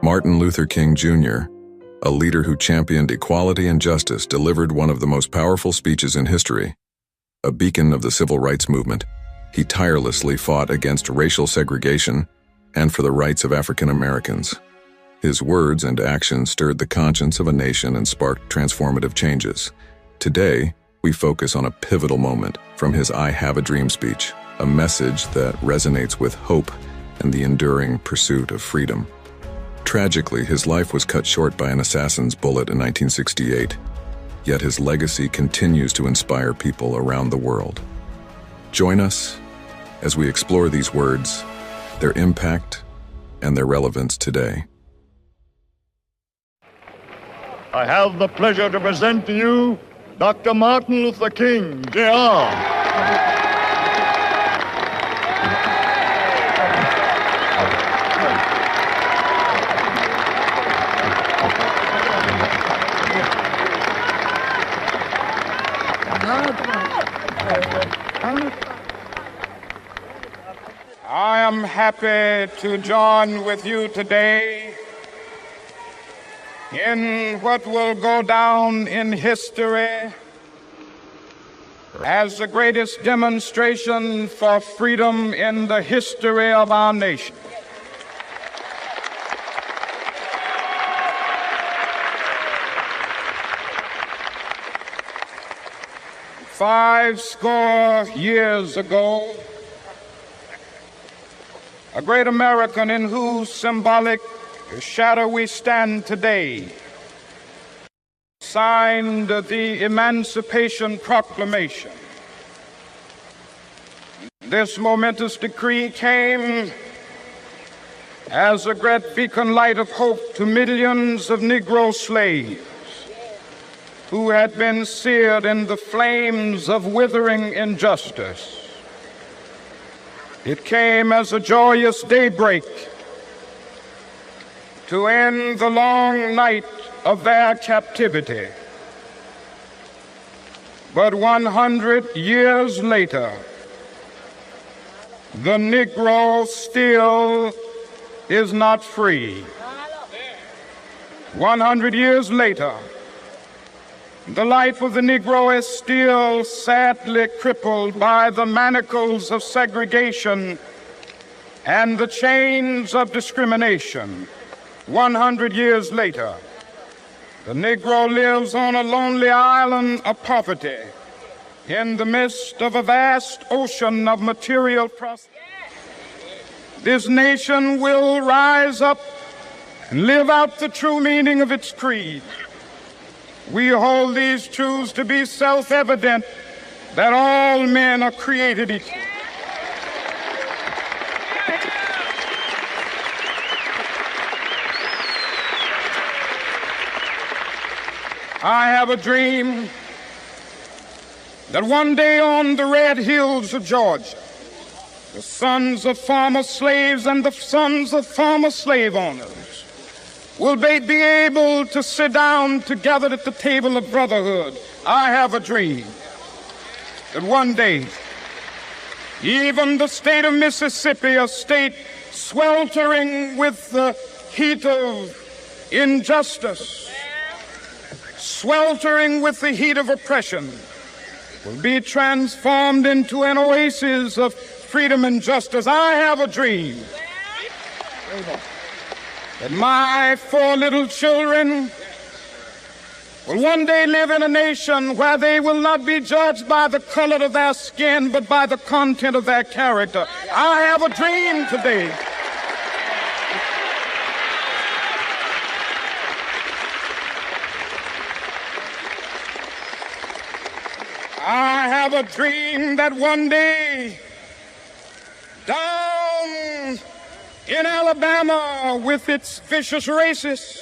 Martin Luther King Jr., a leader who championed equality and justice, delivered one of the most powerful speeches in history. A beacon of the civil rights movement, he tirelessly fought against racial segregation and for the rights of African Americans. His words and actions stirred the conscience of a nation and sparked transformative changes. Today, we focus on a pivotal moment from his I Have a Dream speech, a message that resonates with hope and the enduring pursuit of freedom. Tragically, his life was cut short by an assassin's bullet in 1968, yet his legacy continues to inspire people around the world. Join us as we explore these words, their impact, and their relevance today. I have the pleasure to present to you Dr. Martin Luther King, Jr. I am happy to join with you today in what will go down in history as the greatest demonstration for freedom in the history of our nation. Five score years ago, a great American in whose symbolic shadow we stand today signed the Emancipation Proclamation. This momentous decree came as a great beacon light of hope to millions of Negro slaves who had been seared in the flames of withering injustice. It came as a joyous daybreak to end the long night of their captivity. But 100 years later, the Negro still is not free. 100 years later, the life of the Negro is still sadly crippled by the manacles of segregation and the chains of discrimination. 100 years later, the Negro lives on a lonely island of poverty in the midst of a vast ocean of material prosperity. This nation will rise up and live out the true meaning of its creed. We hold these truths to be self-evident, that all men are created equal. I have a dream that one day on the red hills of Georgia, the sons of former slaves and the sons of former slave owners will they be able to sit down together at the table of brotherhood. I have a dream that one day, even the state of Mississippi, a state sweltering with the heat of injustice, sweltering with the heat of oppression, will be transformed into an oasis of freedom and justice. I have a dream that my four little children will one day live in a nation where they will not be judged by the color of their skin, but by the content of their character. I have a dream today I have a dream that one day down in Alabama, with its vicious racists,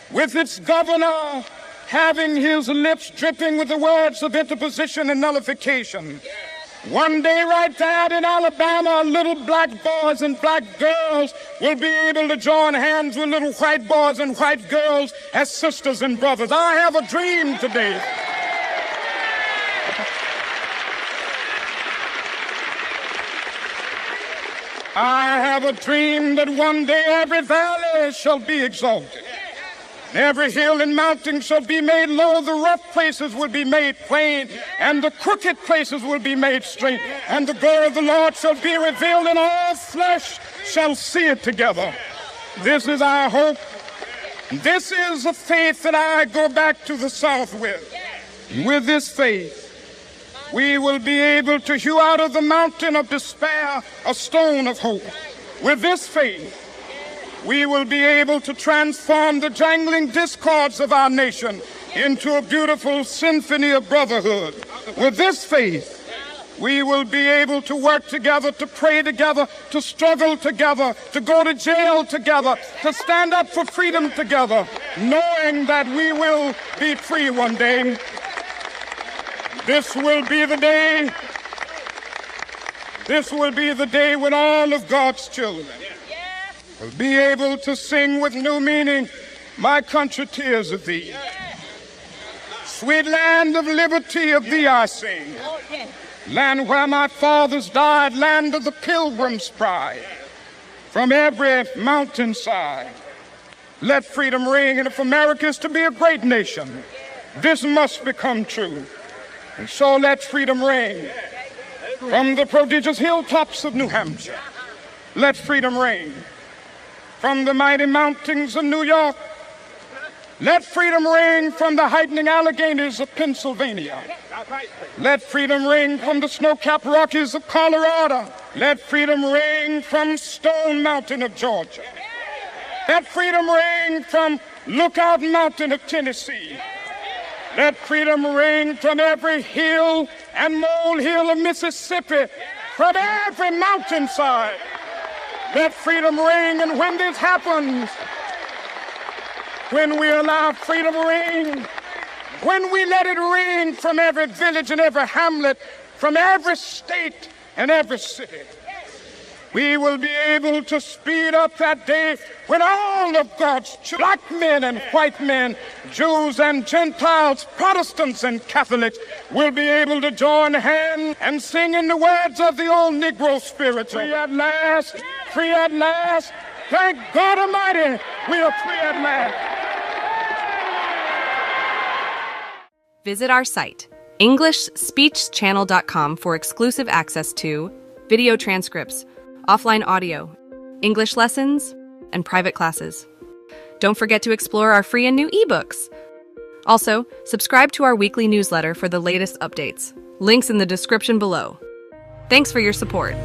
with its governor having his lips dripping with the words of interposition and nullification, one day right there in Alabama, little black boys and black girls will be able to join hands with little white boys and white girls as sisters and brothers. I have a dream today. I have a dream that one day every valley shall be exalted. Every hill and mountain shall be made low, the rough places will be made plain, and the crooked places will be made straight. And the glory of the Lord shall be revealed, and all flesh shall see it together. This is our hope. This is a faith that I go back to the South with. With this faith, we will be able to hew out of the mountain of despair a stone of hope. With this faith, we will be able to transform the jangling discords of our nation into a beautiful symphony of brotherhood. With this faith, we will be able to work together, to pray together, to struggle together, to go to jail together, to stand up for freedom together, knowing that we will be free one day. This will be the day. This will be the day when all of God's children will be able to sing with new meaning, "My country, tears of thee. Sweet land of liberty, of thee I sing. Land where my fathers died, land of the pilgrim's pride. From every mountainside, let freedom ring. And if America is to be a great nation, this must become true. And so let freedom ring from the prodigious hilltops of New Hampshire. Let freedom ring from the mighty mountains of New York. Let freedom ring from the heightening Alleghanies of Pennsylvania. Let freedom ring from the snow-capped Rockies of Colorado. Let freedom ring from Stone Mountain of Georgia. Let freedom ring from Lookout Mountain of Tennessee. Let freedom ring from every hill and molehill of Mississippi, from every mountainside. Let freedom ring, and when this happens, when we allow freedom to ring, when we let it ring from every village and every hamlet, from every state and every city, we will be able to speed up that day when all of God's black men and white men, Jews and Gentiles, Protestants and Catholics will be able to join hands and sing in the words of the old Negro spiritual. Free at last, free at last. Thank God Almighty, we are free at last. Visit our site, EnglishSpeechChannel.com, for exclusive access to video transcripts, offline audio, English lessons, and private classes. Don't forget to explore our free and new ebooks. Also, subscribe to our weekly newsletter for the latest updates. Links in the description below. Thanks for your support.